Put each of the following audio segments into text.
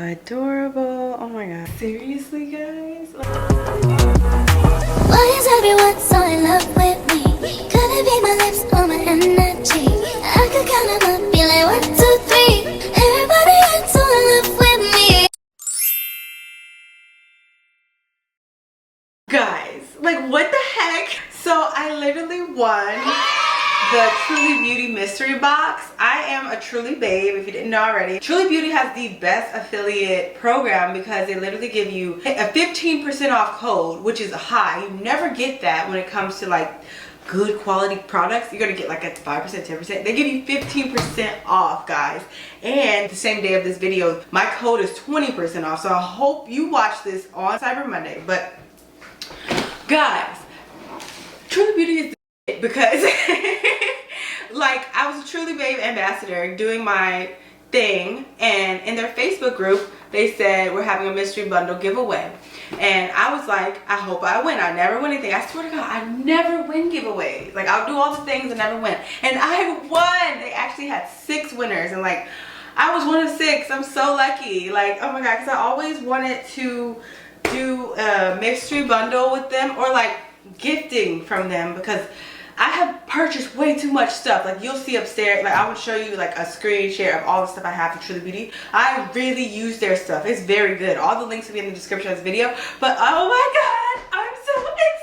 Adorable. Oh my god. Seriously, guys? Why is everyone so in love with me? Could it be my lips or my energy? I could count them up, be like 1, 2, 3. Everybody is so in love with me. Guys, like what the heck? So I literally won the Truly Beauty mystery box. I am a Truly babe, if you didn't know already. Truly Beauty has the best affiliate program because they literally give you a 15% off code, which is high. You never get that when it comes to like good quality products. You're gonna get like a 5%, 10%. They give you 15% off, guys. And the same day of this video, my code is 20% off. So I hope you watch this on Cyber Monday. But guys, Truly Beauty is because like I was a Truly Babe ambassador doing my thing, and in their Facebook group they said we're having a mystery bundle giveaway, and I was like, I hope I win. I never win anything. I swear to God, I never win giveaways. Like I'll do all the things and never win, and I won. They actually had 6 winners, and like I was one of 6. I'm so lucky. Like, oh my God, because I always wanted to do a mystery bundle with them or like gifting from them, because I have purchased way too much stuff. Like you'll see upstairs, like I would show you like a screen share of all the stuff I have for Truly Beauty. I really use their stuff. It's very good. All the links will be in the description of this video. But oh my God, I'm so excited.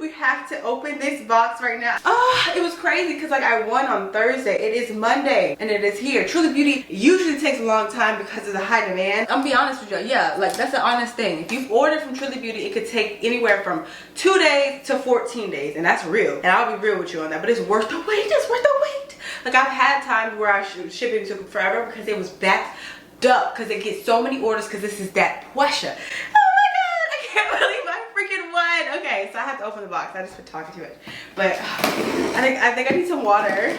We have to open this box right now. Oh, it was crazy because like I won on Thursday. It is Monday and it is here. Truly Beauty usually takes a long time because of the high demand. I'm gonna be honest with you. Yeah, like that's an honest thing. If you order from Truly Beauty, it could take anywhere from 2 days to 14 days, and that's real. And I'll be real with you on that, but it's worth the wait. It's worth the wait. Like I've had times where shipping took forever because it was backed up because they get so many orders because this is that pressure. Oh my God, I can't believe I freaking won. Okay, so I have to open the box. I just been talking too much, but I think I need some water.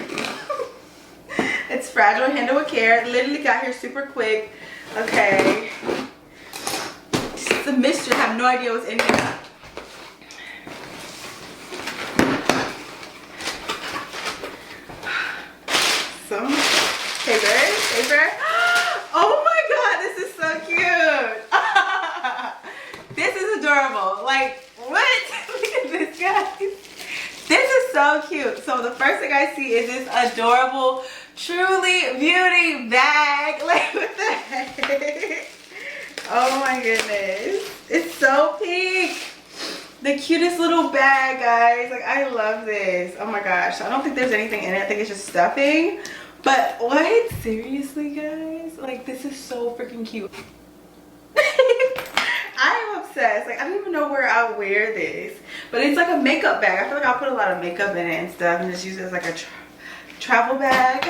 It's fragile, handle with care. Literally got here super quick. Okay, it's a mystery. I have no idea what's in here. Some paper. Oh my God, this is so cute. This is adorable. Like, what? Look at this, guys. This is so cute. So the first thing I see is this adorable Truly Beauty bag. Like, what the heck? Oh my goodness. It's so pink. The cutest little bag, guys. Like, I love this. Oh my gosh. I don't think there's anything in it. I think it's just stuffing. But what? Seriously, guys? Like, this is so freaking cute. I am obsessed. Like, I don't even know where I'll wear this. But it's like a makeup bag. I feel like I'll put a lot of makeup in it and stuff and just use it as like a travel bag.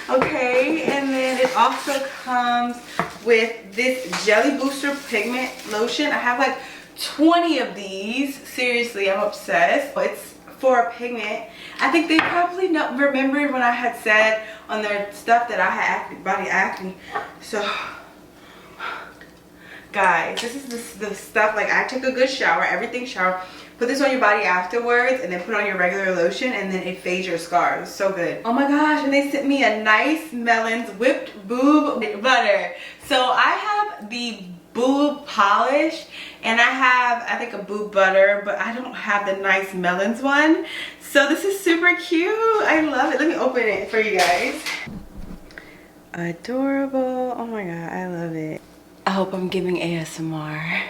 Okay, and then it also comes with this Jelly Booster Pigment Lotion. I have like 20 of these. Seriously, I'm obsessed. It's for a pigment. I think they probably remembered when I had said on their stuff that I had body acne. So guys, this is the stuff. Like, I took a good shower, everything shower, put this on your body afterwards, and then put on your regular lotion, and then it fades your scars. So good. Oh my gosh, and they sent me a nice Melons whipped boob butter. So I have the boob polish, and I have, I think, a boob butter, but I don't have the nice Melons one. So this is super cute. I love it. Let me open it for you guys. Adorable. Oh my God, I love it. I hope I'm giving ASMR.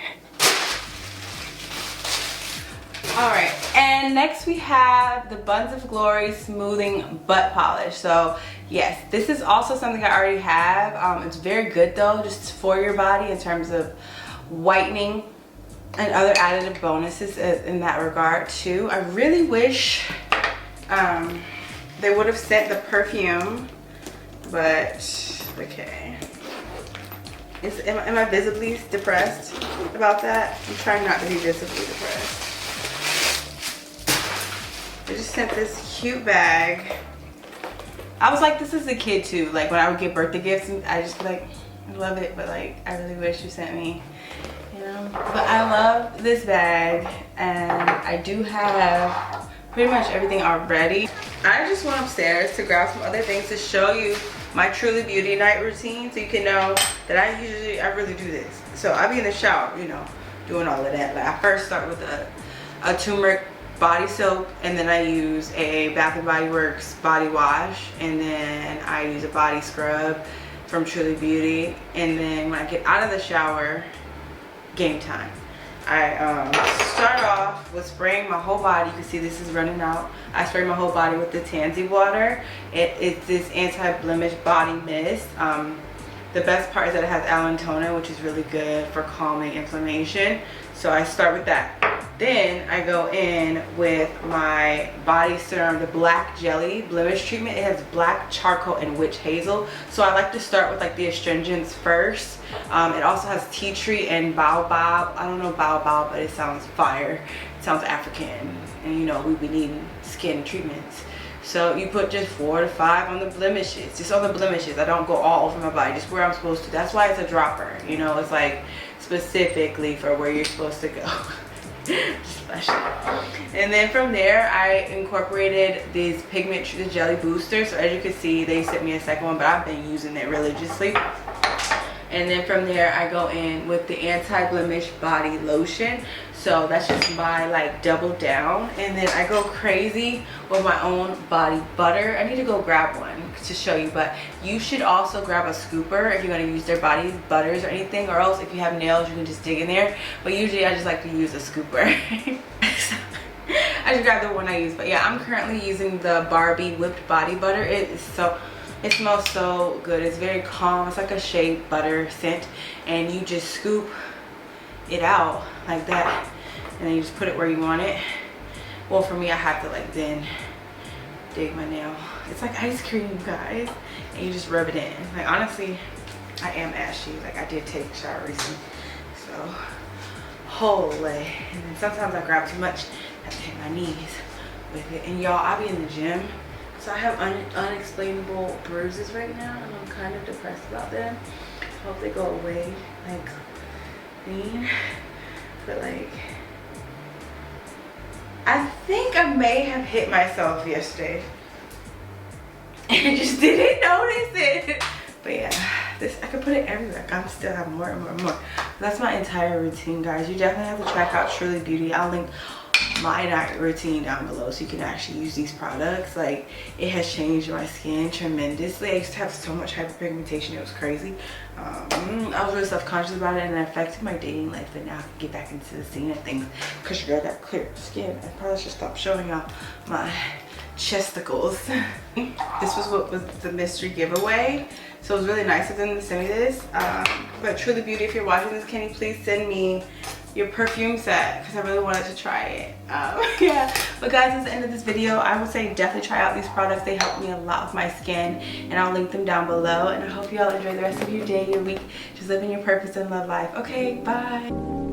Alright, and next we have the Buns of Glory Smoothing Butt Polish. So yes, this is also something I already have. It's very good though, just for your body in terms of whitening and other additive bonuses in that regard too. I really wish they would have sent the perfume, but okay. Am I visibly depressed about that? I'm trying not to be visibly depressed. They just sent this cute bag. I was like, this is a kid too. Like when I would get birthday gifts, and I just be like, I love it, but like, I really wish you sent me, you know? But I love this bag, and I do have pretty much everything already. I just went upstairs to grab some other things to show you my Truly Beauty night routine, so you can know that I really do this. So I be in the shower, you know, doing all of that. Like I first start with a turmeric body soap, and then I use a Bath and Body Works body wash, and then I use a body scrub from Truly Beauty. And then when I get out of the shower, game time. I start off with spraying my whole body. You can see this is running out. I spray my whole body with the Tansy water. It's this anti-blemish body mist. The best part is that it has aloe toner, which is really good for calming inflammation. So I start with that. Then I go in with my body serum, the black jelly blemish treatment. It has black charcoal and witch hazel. So I like to start with like the astringents first. It also has tea tree and baobab. I don't know baobab, but it sounds fire. It sounds African, and you know we be needing skin treatments. So you put just 4 to 5 on the blemishes, just on the blemishes. I don't go all over my body, just where I'm supposed to. That's why it's a dropper, you know, it's like specifically for where you're supposed to go. Special. And then from there I incorporated these pigment the jelly boosters. So as you can see, they sent me a second one, but I've been using it religiously. And then from there I go in with the anti-blemish body lotion. So that's just my like double down. And then I go crazy with my own body butter. I need to go grab one to show you, but you should also grab a scooper if you're going to use their body butters or anything, or else if you have nails you can just dig in there. But usually I just like to use a scooper. I just grab the one I use. But yeah, I'm currently using the Barbie whipped body butter. It smells so good. It's very calm. It's like a shea butter scent, and you just scoop it out like that, and then you just put it where you want it. Well, for me, I have to like then dig my nail. It's like ice cream, guys, and you just rub it in. Like honestly, I am ashy. Like I did take a shower recently, so holy. And then sometimes I grab too much, I have to hit my knees with it. And y'all, I be in the gym, so I have unexplainable bruises right now, and I'm kind of depressed about them. I hope they go away like clean. But like, I think I may have hit myself yesterday and just didn't notice it. But yeah, this I could put it everywhere. I still have more and more and more. That's my entire routine, guys. You definitely have to check out Truly Beauty. I'll link my night routine down below so you can actually use these products. Like, it has changed my skin tremendously. I used to have so much hyperpigmentation, it was crazy. I was really self-conscious about it, and it affected my dating life, but now I can get back into the scene of things because your girl got clear skin. I probably should stop showing out my chesticles. This was what was the mystery giveaway, so it was really nice of them to send me this. But Truly Beauty, if you're watching this, can you please send me your perfume set, because I really wanted to try it. Yeah, but guys, that's the end of this video. I would say definitely try out these products. They help me a lot with my skin, and I'll link them down below. And I hope you all enjoy the rest of your day, your week, just living your purpose and love life. Okay, bye.